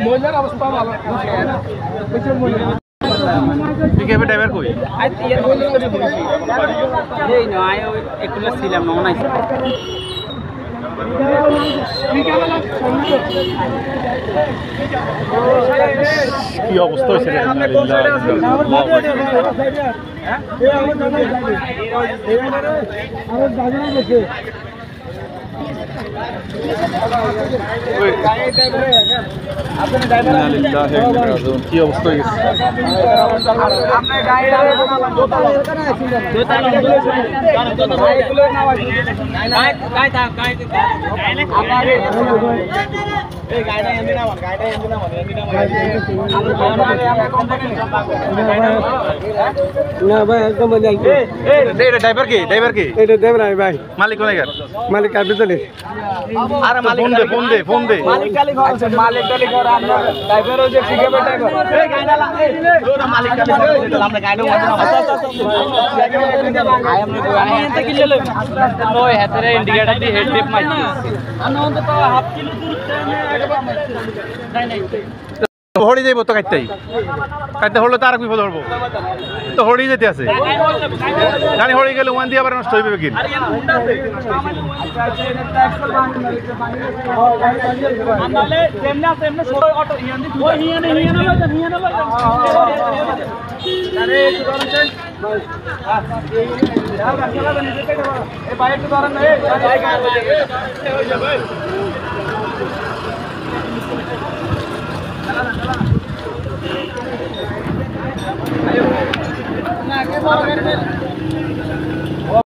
মহিলার অবস্থা ভালো পিকআপের ড্রাইভার কই এই নয় একটু ছিলাম না মনে কি অবস্থা হয়েছে কি অবস্থা হয়ে গেছে না ভাই একদম ড্রাইভার কি এটা দেব না ভাই মালিক কোনে গেল মালিক কাটবে চলে আরে মালিক ফোন দে মালিক কালি ঘর আছে মালিক কালি ঘর আমরা ড্রাইভার ওই যে পিকআপের ড্রাইভার এই গাড়িটা ওরা মালিক কালি ঘর আমরা গাড়িটা আই এম আমি এত কি ললো নয় হাতের ইন্ডিকেটর দিয়ে হেড টেপ মারছি আমি অন্তত হাফ কিলো দূর নাই নাই হড়ি যাইব তো কাটতে হলো তার বিপদ হবো তো হড়ি যেতে আছে গাড়ি হড়ি গেলে ওয়ান দিয়ে আবার নষ্ট হইবে কি Nah,